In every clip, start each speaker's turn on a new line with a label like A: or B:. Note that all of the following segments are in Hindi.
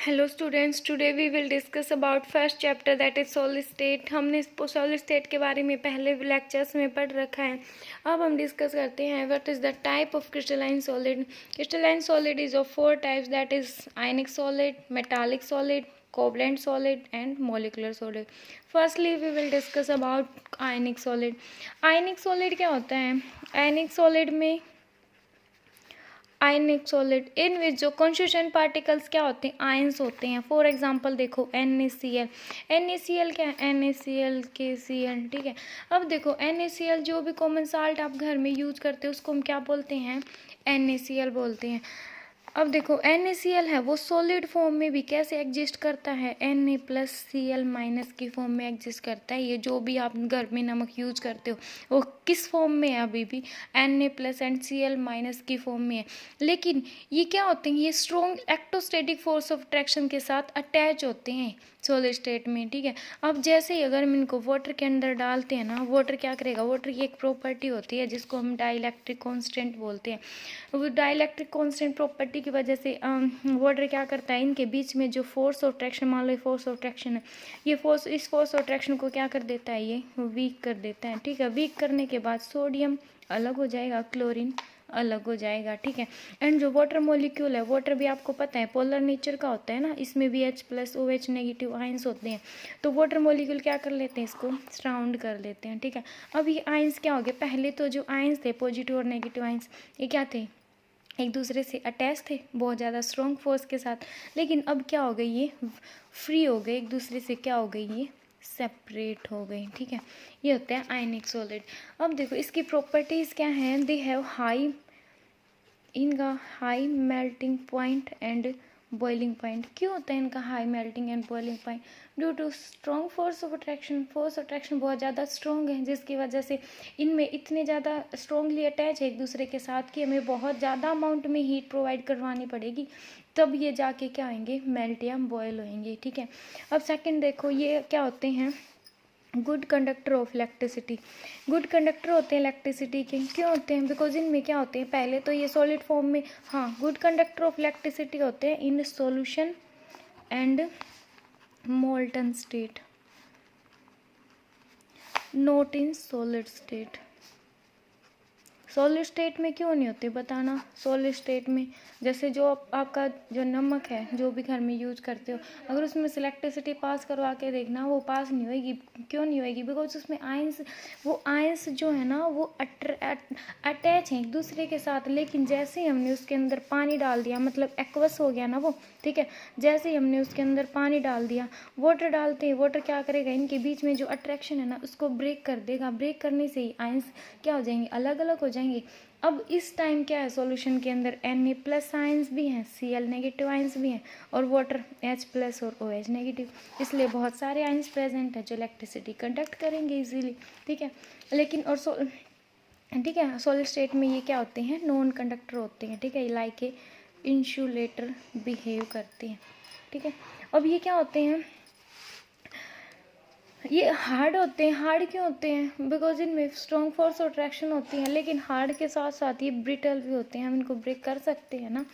A: Hello students, today we will discuss about first chapter that is solid state. हमने सॉलिड स्टेट के बारे में पहले लेक्चर्स में पढ़ रखा है। अब हम डिस्कस करते हैं what is the type of crystalline solid. Crystalline solid is of 4 types, that is ionic solid, metallic solid, covalent solid and molecular solid. Firstly we will discuss about ionic solid. Ionic solid क्या होता है? आयनिक सॉलिड में आयनिक सॉलिड इन विच जो कॉन्स्टिट्यूएंट पार्टिकल्स क्या होते हैं? आयंस होते हैं। फॉर एग्जांपल देखो NaCl। NaCl क्या है? NaCl KCl। ठीक है, अब देखो NaCl जो भी कॉमन साल्ट आप घर में यूज करते हो उसको हम क्या बोलते हैं? NaCl बोलते हैं। अब देखो NaCl है वो सॉलिड फॉर्म में भी कैसे एग्जिस्ट करता है? Na+Cl- की फॉर्म में एग्जिस्ट करता है। ये जो भी आप घर में नमक यूज करते हो वो किस फॉर्म में है? अभी भी Na+ एंड Cl- की फॉर्म में है। लेकिन ये क्या होते हैं? ये strong electrostatic force of attraction के साथ अटैच होते हैं सॉलिड स्टेट में। ठीक है, अब जैसे ही अगर हम इनको वाटर के अंदर डालते हैं ना, वाटर क्या करेगा? वाटर की एक प्रॉपर्टी होती है जिसको हम डाइलेक्ट्रिक कांस्टेंट बोलते हैं। वो डाइलेक्ट्रिक कांस्टेंट प्रॉपर्टी की वजह से वाटर क्या करता है? इनके बीच में जो फोर्स ऑफ अट्रैक्शन, मान लो फोर्स ऑफ अट्रैक्शन है, ये फोर्स, इस फोर्स ऑफ अट्रैक्शन को क्या कर देता है? ये वीक कर देता है। ठीक है, वीक करने के बाद सोडियम अलग हो जाएगा, क्लोरीन अलग हो जाएगा। ठीक है, एंड जो वाटर मॉलिक्यूल है, वाटर भी आपको पता है पोलर नेचर का होता है ना, इसमें भी H+OH- आयंस होते हैं। तो वाटर मॉलिक्यूल क्या कर लेते हैं? इसको सराउंड कर लेते हैं। ठीक है, अब ये आयंस क्या हो गए? पहले तो जो आयंस थे पॉजिटिव और नेगेटिव आयंस, ये क्या थे? एक दूसरे से अटैच थे बहुत ज़्यादा स्ट्रॉन्ग फोर्स के साथ। लेकिन अब क्या हो गई? ये फ्री हो गए एक दूसरे से। क्या हो गई? ये सेपरेट हो गई। ठीक है, ये होता है आयनिक सॉलिड। अब देखो इसकी प्रॉपर्टीज़ क्या हैं? दे हैव हाई, इनका high melting point and boiling point. क्यों होता है इनका high melting and boiling point? Due to strong force of attraction. Force of attraction बहुत ज़्यादा स्ट्रॉन्ग है जिसकी वजह से इनमें इतने ज़्यादा स्ट्रॉन्गली अटैच है एक दूसरे के साथ कि हमें बहुत ज़्यादा अमाउंट में हीट प्रोवाइड करवानी पड़ेगी, तब ये जाके क्या होंगे? मेल्ट या बॉयल होंगे। ठीक है, अब सेकेंड देखो ये क्या होते हैं? Good conductor of electricity. Good conductor होते हैं इलेक्ट्रिसिटी के। क्यों होते हैं? बिकॉज इनमें क्या होते हैं? पहले तो ये सॉलिड फॉर्म में, हाँ, गुड कंडक्टर ऑफ इलेक्ट्रिसिटी होते हैं in solution and molten state, not in solid state. Solid state में क्यों नहीं होते बताना? सॉलिड स्टेट में जैसे जो आपका जो नमक है जो भी घर में यूज करते हो, अगर उसमें से इलेक्ट्रिसिटी पास करवा के देखना, वो पास नहीं होएगी। क्यों नहीं होएगी? बिकॉज उसमें आयंस, वो आयंस जो है ना वो अटैच हैं एक दूसरे के साथ। लेकिन जैसे ही हमने उसके अंदर पानी डाल दिया, मतलब एक्वस हो गया ना वो। ठीक है, जैसे ही हमने उसके अंदर पानी डाल दिया, वाटर डालते हैं, वाटर क्या करेगा? इनके बीच में जो अट्रैक्शन है ना उसको ब्रेक कर देगा। ब्रेक करने से ही आयंस क्या हो जाएंगे? अलग अलग हो जाएंगे। अब इस टाइम क्या है? सॉल्यूशन के अंदर Na+ आयंस भी हैं, Cl- आयंस भी हैं, और वाटर H+ और OH-। इसलिए बहुत सारे आयंस प्रेजेंट है जो इलेक्ट्रिसिटी कंडक्ट करेंगे इजीली। ठीक है, लेकिन और ठीक है, सॉलिड स्टेट में ये क्या होते हैं? नॉन कंडक्टर होते हैं। ठीक है, लाइक ए इंसुलेटर बिहेव करते हैं। ठीक है, अब ये क्या होते हैं? ये हार्ड होते हैं। हार्ड क्यों होते हैं? बिकॉज इनमें स्ट्रॉन्ग फोर्स और अट्रैक्शन होती है। लेकिन हार्ड के साथ साथ ये ब्रिटल भी होते हैं, हम इनको ब्रेक कर सकते हैं ना।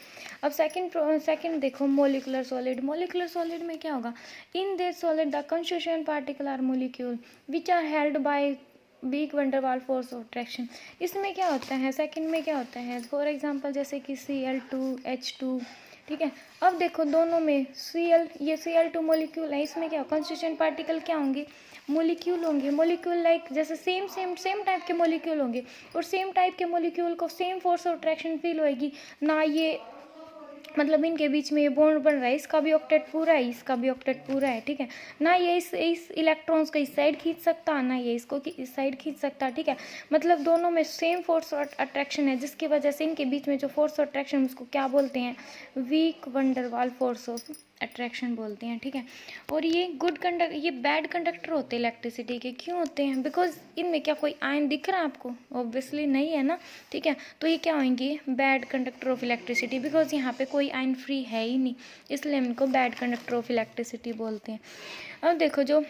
A: अब सेकंड देखो मोलिकुलर सॉलिड। मोलिकुलर सॉलिड में क्या होगा? In this solid the constituent particle are molecule which are held by weak van der Waals force of attraction. इसमें क्या होता है? सेकंड में क्या होता है? फॉर एग्जांपल जैसे कि Cl2H2। ठीक है, अब देखो दोनों में ये Cl2 मोलिक्यूल है, इसमें क्या कंस्टिट्यूएंट पार्टिकल क्या होंगे? मोलिक्यूल होंगे। मोलिक्यूल लाइक जैसे सेम टाइप के मोलिक्यूल होंगे, और सेम टाइप के मोलिक्यूल को same force of attraction feel होएगी ना। ये मतलब इनके बीच में ये बॉन्ड बन रहा है, इसका भी ऑक्टेट पूरा है, इसका भी ऑक्टेट पूरा है। ठीक है, ना ये इस इलेक्ट्रॉन्स को इस साइड खींच सकता, ना ये इसको इस साइड खींच सकता। ठीक है, मतलब दोनों में सेम फोर्स और अट्रैक्शन है, जिसकी वजह से इनके बीच में जो फोर्स और अट्रैक्शन उसको क्या बोलते हैं? Weak van der Waals force of attraction बोलते हैं। ठीक है, और ये बैड कंडक्टर होते हैं इलेक्ट्रिसिटी के। क्यों होते हैं? बिकॉज इनमें क्या कोई आयन दिख रहा है आपको? ऑब्वियसली नहीं है ना। ठीक है, तो ये क्या होंगे? Bad conductor of electricity, because यहाँ पे कोई आयन फ्री है ही नहीं, इसलिए हम इनको बैड कंडक्टर ऑफ इलेक्ट्रिसिटी बोलते हैं। अब देखो जो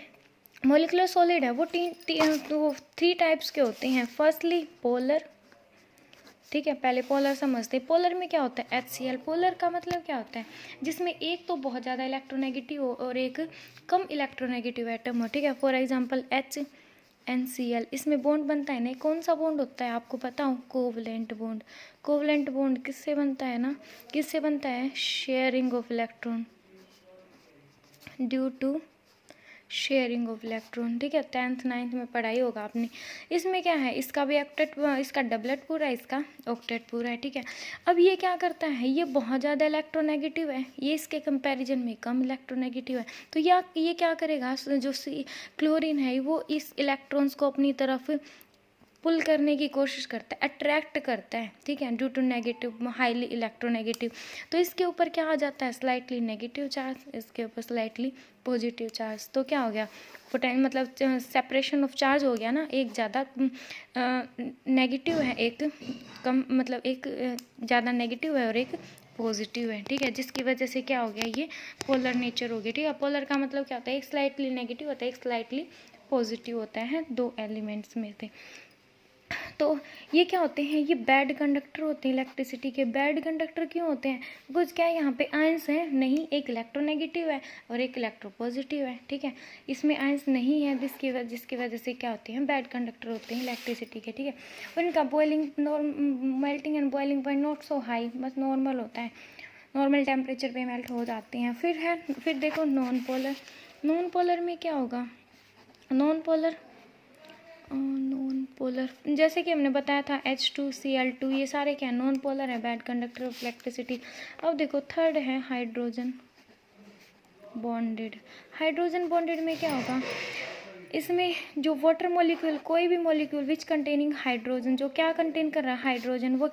A: मोलिकुलर सॉलिड है वो 3 टाइप्स के होते हैं। फर्स्टली पोलर, ठीक है, पहले पोलर समझते हैं। पोलर में क्या होता है, HCl। पोलर का मतलब क्या होता है, जिसमें एक तो बहुत ज़्यादा इलेक्ट्रोनेगेटिव हो और एक कम इलेक्ट्रोनेगेटिव एटम हो, ठीक है। फॉर एग्जांपल HNCl, इसमें बॉन्ड बनता है ना, कौन सा बॉन्ड होता है आपको पता हो, कोवलेंट बॉन्ड। कोवलेंट बॉन्ड किससे बनता है ना, किससे बनता है, sharing of electron, due to sharing of electron, ठीक है। 10th 9th में पढ़ाई होगा आपने। इसमें क्या है, इसका भी ऑक्टेट, इसका डबलेट पूरा है, इसका ऑक्टेट पूरा है, ठीक है। अब ये क्या करता है, ये बहुत ज़्यादा इलेक्ट्रोनेगेटिव है, ये इसके कंपैरिजन में कम इलेक्ट्रोनेगेटिव है। तो ये क्या करेगा, जो क्लोरीन है वो इस इलेक्ट्रॉन्स को अपनी तरफ पुल करने की कोशिश करता है, अट्रैक्ट करता है, ठीक है, due to negative, highly electronegative. तो इसके ऊपर क्या आ जाता है, स्लाइटली नेगेटिव चार्ज, इसके ऊपर स्लाइटली पॉजिटिव चार्ज। तो क्या हो गया, पोटेंशियल मतलब सेपरेशन ऑफ चार्ज हो गया ना, एक ज़्यादा नेगेटिव है, एक कम, मतलब एक ज़्यादा नेगेटिव है और एक पॉजिटिव है, ठीक है। जिसकी वजह से क्या हो गया, ये पोलर नेचर हो गया, ठीक है। पोलर का मतलब क्या होता है, एक स्लाइटली नेगेटिव होता है, एक स्लाइटली पॉजिटिव होता है, दो एलिमेंट्स में से। तो ये क्या होते हैं, ये बैड कंडक्टर होते हैं इलेक्ट्रिसिटी के। बैड कंडक्टर क्यों होते हैं, बिकॉज क्या है, यहाँ पे आयंस है नहीं, एक इलेक्ट्रोनेगेटिव है और एक इलेक्ट्रोपॉजिटिव है, ठीक है। इसमें आयंस नहीं है, जिसकी वजह से क्या होते हैं, बैड कंडक्टर होते हैं इलेक्ट्रिसिटी के, ठीक है। और इनका boiling, melting and boiling point not so high, बस नॉर्मल होता है, नॉर्मल टेम्परेचर पे मेल्ट हो जाते हैं। फिर देखो नॉन पोलर। नॉन पोलर में क्या होगा, नॉन पोलर जैसे कि हमने बताया था H2Cl2, ये सारे क्या नॉन पोलर है, बैड कंडक्टर ऑफ इलेक्ट्रिसिटी। अब देखो थर्ड है हाइड्रोजन बॉन्डेड। हाइड्रोजन बॉन्डेड में क्या होगा, इसमें जो वाटर मॉलिक्यूल, कोई भी मॉलिक्यूल विच कंटेनिंग हाइड्रोजन, जो क्या कंटेन कर रहा है हाइड्रोजन, वो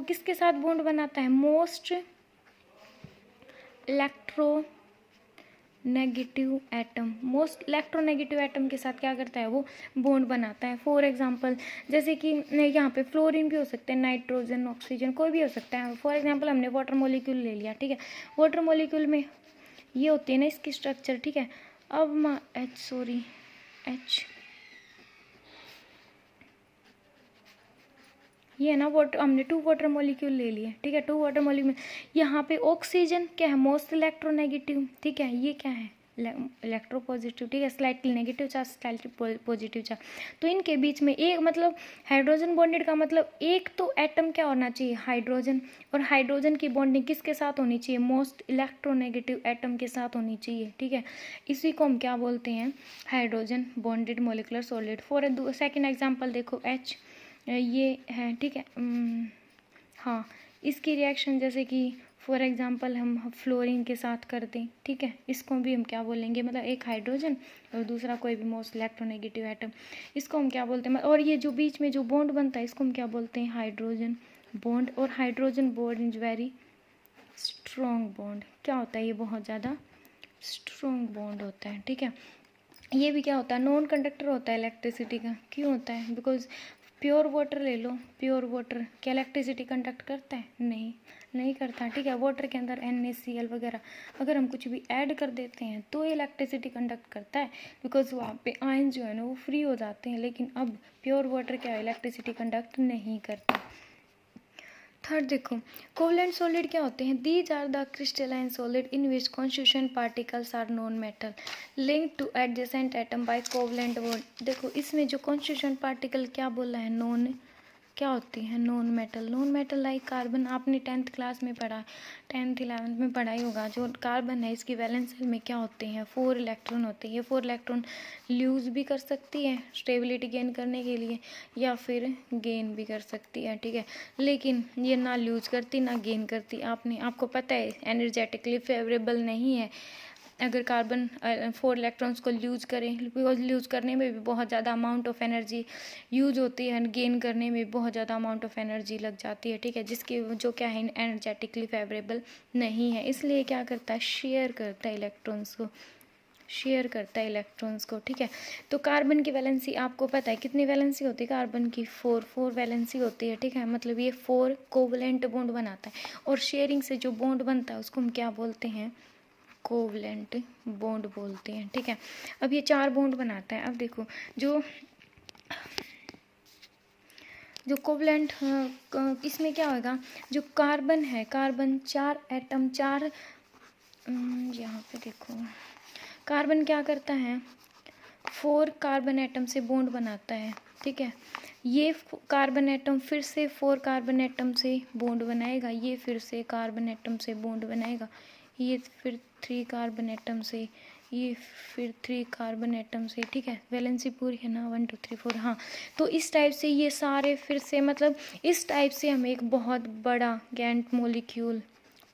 A: किसके साथ बॉन्ड बनाता है, most negative atom, most electronegative atom के साथ क्या करता है, वो बॉन्ड बनाता है। फॉर एग्जांपल जैसे कि यहाँ पे फ्लोरीन भी हो सकते हैं, नाइट्रोजन, ऑक्सीजन, कोई भी हो सकता है। फॉर एग्जांपल हमने वाटर मॉलिक्यूल ले लिया, ठीक है। वाटर मॉलिक्यूल में ये होती है ना इसकी स्ट्रक्चर, ठीक है। अब ये है ना, हमने 2 वाटर मॉलिक्यूल ले लिए, ठीक है। 2 वाटर मॉलिक्यूल में यहाँ पे ऑक्सीजन क्या है, मोस्ट इलेक्ट्रोनेगेटिव, ठीक है। ये क्या है, इलेक्ट्रोपॉजिटिव, ठीक है, slightly negative charge, slightly positive charge. तो इनके बीच में एक, मतलब हाइड्रोजन बॉन्डेड का मतलब एक तो एटम क्या होना चाहिए, हाइड्रोजन, और हाइड्रोजन की बॉन्डिंग किसके साथ होनी चाहिए, मोस्ट इलेक्ट्रोनेगेटिव एटम के साथ होनी चाहिए, ठीक है। इसी को हम क्या बोलते हैं, hydrogen bonded molecular solid. For second example देखो ये है, ठीक है। हाँ, इसकी रिएक्शन जैसे कि फॉर एग्जांपल हम फ्लोरीन के साथ कर दें, ठीक है। इसको भी हम क्या बोलेंगे, मतलब एक हाइड्रोजन और दूसरा कोई भी मोस्ट इलेक्ट्रोनेगेटिव एटम, इसको हम क्या बोलते हैं, और ये जो बीच में जो बॉन्ड बनता है इसको हम क्या बोलते हैं, हाइड्रोजन बॉन्ड। और hydrogen bond is very strong bond, क्या होता है, ये बहुत ज़्यादा स्ट्रॉन्ग बॉन्ड होता है, ठीक है। ये भी क्या होता है, नॉन कंडक्टर होता है इलेक्ट्रिसिटी का। क्यों होता है, बिकॉज प्योर वाटर ले लो, प्योर वाटर क्या इलेक्ट्रिसिटी कंडक्ट करता है, नहीं करता, ठीक है। वाटर के अंदर NaCl वगैरह अगर हम कुछ भी ऐड कर देते हैं तो ये इलेक्ट्रिसिटी कंडक्ट करता है, बिकॉज वहाँ पे आयन जो है ना वो फ्री हो जाते हैं। लेकिन अब प्योर वाटर क्या इलेक्ट्रिसिटी कंडक्ट नहीं करता। थर्ड देखो, कोवलेंट सॉलिड क्या होते हैं, these are the crystalline solid in which constitution particles are non metal link to adjacent atom by covalent bond. देखो इसमें जो कॉन्स्टिट्यूशन पार्टिकल क्या बोला है, नॉन क्या होती है, non metal. Non metal like carbon, आपने 10th क्लास में पढ़ा, 10th 11th में पढ़ाई होगा। जो कार्बन है इसकी वैलेंस शेल में क्या होते हैं, 4 इलेक्ट्रॉन होते हैं। ये 4 इलेक्ट्रॉन लूज भी कर सकती है स्टेबिलिटी गेन करने के लिए, या फिर गेन भी कर सकती है, ठीक है। लेकिन ये ना लूज करती ना गेन करती। आपको पता है एनर्जेटिकली फेवरेबल नहीं है अगर कार्बन 4 इलेक्ट्रॉन्स को ल्यूज करें, बिकॉज ल्यूज करने में भी बहुत ज़्यादा अमाउंट ऑफ एनर्जी यूज होती है, गेन करने में बहुत ज़्यादा अमाउंट ऑफ एनर्जी लग जाती है, ठीक है। जिसकी जो क्या है एनर्जेटिकली फेवरेबल नहीं है, इसलिए क्या करता है, शेयर करता है इलेक्ट्रॉन्स को, ठीक है। तो कार्बन की वैलेंसी आपको पता है कितनी वैलेंसी होती है कार्बन की, 4 वैलेंसी होती है, ठीक है। मतलब ये 4 कोवलेंट बॉन्ड बनाता है, और शेयरिंग से जो बॉन्ड बनता है उसको हम क्या बोलते हैं, कोवलेंट बॉन्ड बोलते हैं, ठीक है। अब ये 4 बॉन्ड बनाता है। अब देखो जो जो कोवलेंट इसमें क्या होगा, जो कार्बन है, कार्बन 4 एटम, 4 यहाँ पे देखो, कार्बन क्या करता है, 4 कार्बन एटम से बॉन्ड बनाता है, ठीक है। ये कार्बन एटम फिर से 4 कार्बन एटम से बॉन्ड बनाएगा, ये फिर से कार्बन एटम से बॉन्ड बनाएगा, ये फिर 3 कार्बन एटम से, ये फिर 3 कार्बन एटम से, ठीक है। वैलेंसी पूरी है ना, 1 2 3 4, हाँ। तो इस टाइप से ये सारे फिर से, मतलब इस टाइप से हमें एक बहुत बड़ा गैंट मॉलिक्यूल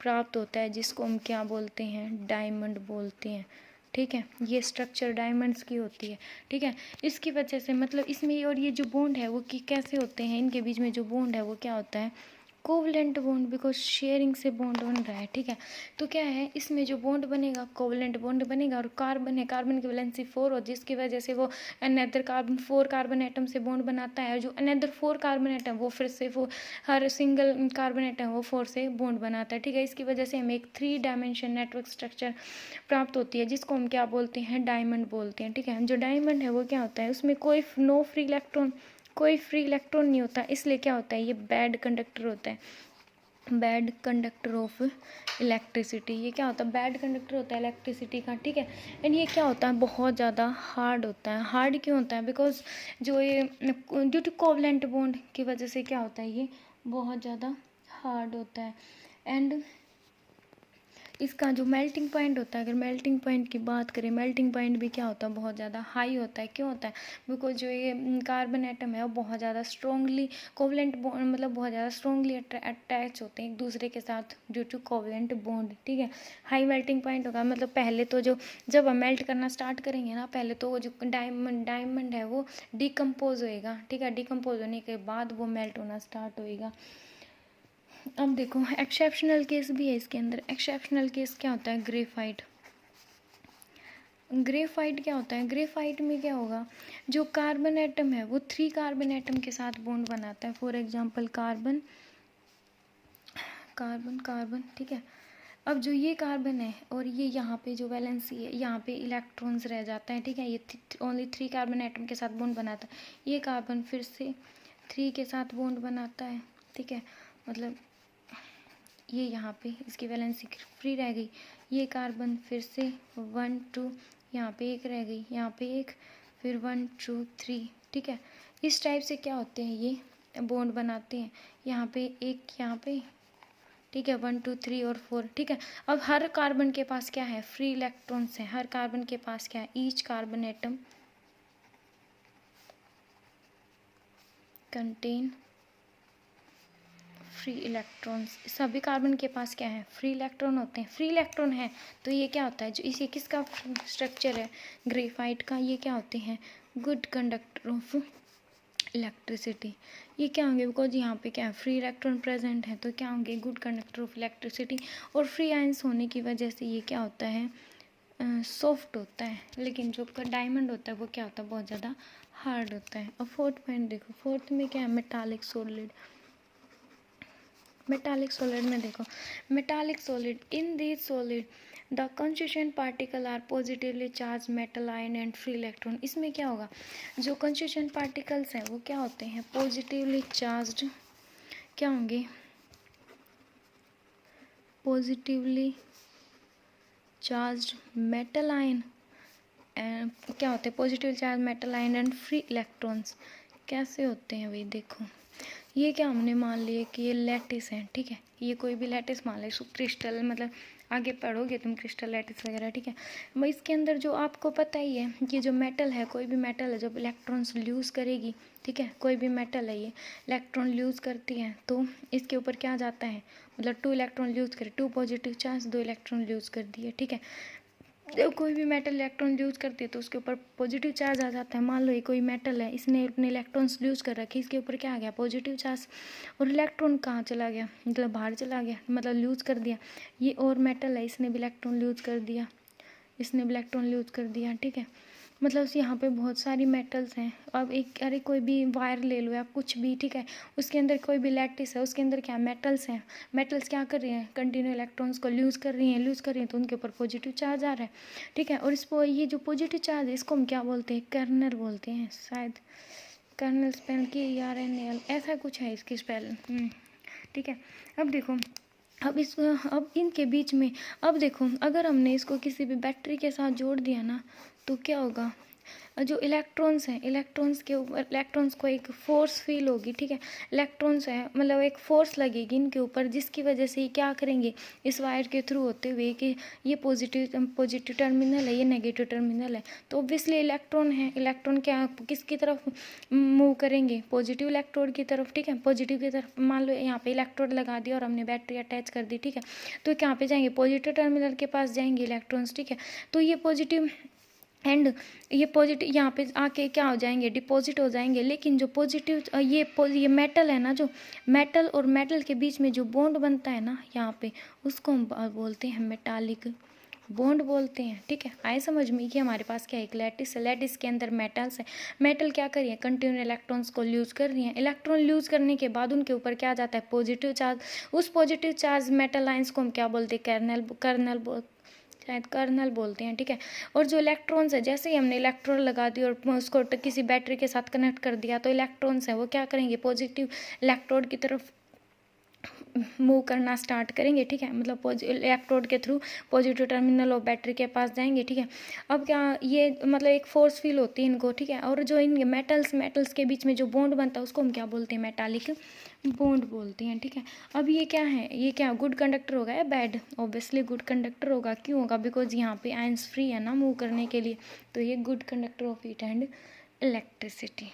A: प्राप्त होता है, जिसको हम क्या बोलते हैं, डायमंड बोलते हैं, ठीक है। ये स्ट्रक्चर डायमंड्स की होती है, ठीक है। इसकी वजह से मतलब इसमें और ये जो बॉन्ड है वो कि कैसे होते हैं, इनके बीच में जो बॉन्ड है वो क्या होता है, कोवलेंट बॉन्ड, बिकॉज शेयरिंग से बॉन्ड बन रहा है, ठीक है। तो क्या है, इसमें जो बॉन्ड बनेगा कोवलेंट बॉन्ड बनेगा, और कार्बन है, कार्बन की वैलेंसी 4 हो, जिसकी वजह से वो अनदर कार्बन 4 कार्बन एटम से बॉन्ड बनाता है, और जो अनदर 4 कार्बन एटम वो फिर से वो हर सिंगल कार्बन एटम वो 4 से बॉन्ड बनाता है, ठीक है। इसकी वजह से हमें एक 3 डायमेंशन नेटवर्क स्ट्रक्चर प्राप्त होती है, जिसको हम क्या बोलते हैं, डायमंड बोलते हैं, ठीक है। जो डायमंड है वो क्या होता है, उसमें कोई नो फ्री इलेक्ट्रॉन, कोई फ्री इलेक्ट्रॉन नहीं होता, इसलिए क्या होता है, ये बैड कंडक्टर होता है, बैड कंडक्टर ऑफ इलेक्ट्रिसिटी। ये क्या होता है, बैड कंडक्टर होता है इलेक्ट्रिसिटी का, ठीक है। एंड ये क्या होता है, बहुत ज़्यादा हार्ड होता है। हार्ड क्यों होता है, बिकॉज जो ये ड्यू टू कोवलेंट बॉन्ड की वजह से क्या होता है, ये बहुत ज़्यादा हार्ड होता है। एंड इसका जो मेल्टिंग पॉइंट होता है, अगर मेल्टिंग पॉइंट की बात करें, मेल्टिंग पॉइंट भी क्या होता है, बहुत ज़्यादा हाई होता है। क्यों होता है, बिकॉज जो ये कार्बन एटम है वो बहुत ज़्यादा स्ट्रॉन्गली कोवलेंट बॉन्ड, मतलब बहुत ज़्यादा स्ट्रॉन्गली अटैच होते हैं एक दूसरे के साथ ड्यू टू कोवलेंट बॉन्ड, ठीक है। हाई मेल्टिंग पॉइंट होगा, मतलब पहले तो जो जब हम मेल्ट करना स्टार्ट करेंगे ना, पहले तो वो जो डायमंड है वो डिकम्पोज होएगा, ठीक है। डिकम्पोज होने के बाद वो मेल्ट होना स्टार्ट होएगा। अब देखो एक्सेप्शनल केस भी है इसके अंदर। एक्सेप्शनल केस क्या होता है, ग्रेफाइट। ग्रेफाइट क्या होता है, ग्रेफाइट में क्या होगा, जो कार्बन एटम है वो 3 कार्बन एटम के साथ बॉन्ड बनाता है। For example carbon carbon carbon, ठीक है। अब जो ये कार्बन है और ये यहाँ पे जो वैलेंसी है, यहाँ पे इलेक्ट्रॉन्स रह जाता है, ठीक है। ये ओनली 3 कार्बन एटम के साथ बॉन्ड बनाता है। ये कार्बन फिर से 3 के साथ बॉन्ड बनाता है, ठीक है। मतलब ये यहाँ पे इसकी वैलेंसी फ्री रह गई। ये कार्बन फिर से 1 2, यहाँ पे एक रह गई, यहाँ पे एक, फिर 1 2 3, ठीक है। इस टाइप से क्या होते हैं, ये बॉन्ड बनाते हैं। यहाँ पे एक, यहाँ पे, ठीक है, 1 2 3 और 4, ठीक है। अब हर कार्बन के पास क्या है, फ्री इलेक्ट्रॉन्स हैं। हर कार्बन के पास क्या है, each carbon atom contain free electrons. सभी कार्बन के पास क्या है, फ्री इलेक्ट्रॉन होते हैं। फ्री इलेक्ट्रॉन है तो ये क्या होता है, जो इसे किसका स्ट्रक्चर है, ग्रेफाइट का। ये क्या होते हैं, गुड कंडक्टर ऑफ इलेक्ट्रिसिटी। ये क्या होंगे, बिकॉज यहाँ पे क्या है, फ्री इलेक्ट्रॉन प्रेजेंट है, तो क्या होंगे, गुड कंडक्टर ऑफ इलेक्ट्रिसिटी। और फ्री आयंस होने की वजह से ये क्या होता है, सॉफ्ट होता है। लेकिन जो डायमंड होता है वो क्या होता है, बहुत ज़्यादा हार्ड होता है। और फोर्थ पॉइंट देखो, फोर्थ में क्या है, मेटालिक सॉलिड। मेटालिक सॉलिड में देखो, metallic solid, in this solid the constituent particle are positively charge metal ion and free electron. इसमें क्या होगा, जो कंस्टिट्यूएंट पार्टिकल्स हैं वो क्या होते हैं, पॉजिटिवली चार्ज्ड, क्या होंगे, positively charged metal ion and क्या होते हैं, positive charge metal ion and free electrons. कैसे होते हैं भाई, देखो ये क्या हमने मान लिया कि ये लैटिस है, ठीक है। ये कोई भी लैटिस मान ले, क्रिस्टल, मतलब आगे पढ़ोगे तुम क्रिस्टल लैटिस वगैरह, ठीक है। मैं इसके अंदर जो आपको पता ही है, ये जो मेटल है, कोई भी मेटल है जब इलेक्ट्रॉन्स लूज़ करेगी, ठीक है, कोई भी मेटल है ये इलेक्ट्रॉन लूज़ करती है, तो इसके ऊपर क्या जाता है, मतलब 2 इलेक्ट्रॉन लूज़ करे, 2 पॉजिटिव चार्ज, 2 इलेक्ट्रॉन लूज़ कर दिए, ठीक है। जब कोई भी मेटल इलेक्ट्रॉन यूज करती है तो उसके ऊपर पॉजिटिव चार्ज आ जाता है। मान लो ये कोई मेटल है, इसने अपने इलेक्ट्रॉन्स यूज कर रखे, इसके ऊपर क्या आ गया, पॉजिटिव चार्ज। और इलेक्ट्रॉन कहाँ चला गया, मतलब बाहर चला गया, मतलब यूज कर दिया। ये और मेटल है, इसने भी इलेक्ट्रॉन यूज कर दिया, इसने भी इलेक्ट्रॉन यूज कर दिया, ठीक है। मतलब यहाँ पे बहुत सारी मेटल्स हैं। अब एक, अरे कोई भी वायर ले लो या कुछ भी, ठीक है, उसके अंदर कोई भी लैटिस है, उसके अंदर क्या मेटल्स हैं। मेटल्स क्या कर रही हैं, कंटिन्यू इलेक्ट्रॉन्स को लूज़ कर रही हैं, तो उनके ऊपर पॉजिटिव चार्ज आ रहा है, ठीक है। और इसको ये जो पॉजिटिव चार्ज है इसको हम क्या बोलते हैं, कर्नर बोलते हैं, शायद कर्नल स्पेल की RNAL, ऐसा कुछ है इसकी स्पेल। ठीक है, अब देखो, अब इनके बीच में, अब देखो अगर हमने इसको किसी भी बैटरी के साथ जोड़ दिया ना तो क्या होगा, जो इलेक्ट्रॉन्स हैं, इलेक्ट्रॉन्स के ऊपर, इलेक्ट्रॉन्स को एक फोर्स फील होगी। ठीक है, इलेक्ट्रॉन्स है मतलब एक फोर्स लगेगी इनके ऊपर, जिसकी वजह से ये क्या करेंगे, इस वायर के थ्रू होते हुए कि ये पॉजिटिव टर्मिनल है, ये नेगेटिव टर्मिनल है, तो ऑब्वियसली इलेक्ट्रॉन है, इलेक्ट्रॉन क्या किसकी तरफ मूव करेंगे, पॉजिटिव इलेक्ट्रोड की तरफ। ठीक है, पॉजिटिव की तरफ। मान लो यहाँ पे इलेक्ट्रोड लगा दिया और हमने बैटरी अटैच कर दी। ठीक है, तो कहाँ पे जाएंगे, पॉजिटिव टर्मिनल के पास जाएंगे इलेक्ट्रॉन्स। ठीक है, तो ये पॉजिटिव एंड ये पॉजिटिव यहाँ पे आके क्या हो जाएंगे, डिपॉजिट हो जाएंगे। लेकिन जो पॉजिटिव ये मेटल है ना, जो मेटल और मेटल के बीच में जो बॉन्ड बनता है ना यहाँ पे, उसको हम बोलते हैं मेटालिक बॉन्ड बोलते हैं। ठीक है, आए समझ में कि हमारे पास क्या है, एक लैटिस है, लैटिस के अंदर मेटल्स है। मेटल क्या कर रही है, कंटिन्यू इलेक्ट्रॉन्स को लूज कर रही है। इलेक्ट्रॉन लूज करने के बाद उनके ऊपर क्या जाता है, पॉजिटिव चार्ज। उस पॉजिटिव चार्ज मेटल आयंस को हम क्या बोलते हैं, शायद कर्नल बोलते हैं। ठीक है, और जो इलेक्ट्रॉन्स है, जैसे ही हमने इलेक्ट्रॉन लगा दी और उसको किसी बैटरी के साथ कनेक्ट कर दिया, तो इलेक्ट्रॉन्स है वो क्या करेंगे, पॉजिटिव इलेक्ट्रोड की तरफ मूव करना स्टार्ट करेंगे। ठीक है, मतलब इलेक्ट्रोड के थ्रू पॉजिटिव टर्मिनल और बैटरी के पास जाएंगे। ठीक है, अब क्या ये मतलब एक फोर्स फील होती है इनको। ठीक है, और जो इन मेटल्स के बीच में जो बॉन्ड बनता है उसको हम क्या बोलते हैं, मेटालिक बॉन्ड बोलते हैं। ठीक है, अब ये क्या है, ये क्या गुड कंडक्टर होगा या बैड, ऑब्वियसली गुड कंडक्टर होगा। क्यों होगा, बिकॉज यहाँ पे आयंस फ्री है ना मूव करने के लिए, तो ये good conductor of heat and electricity.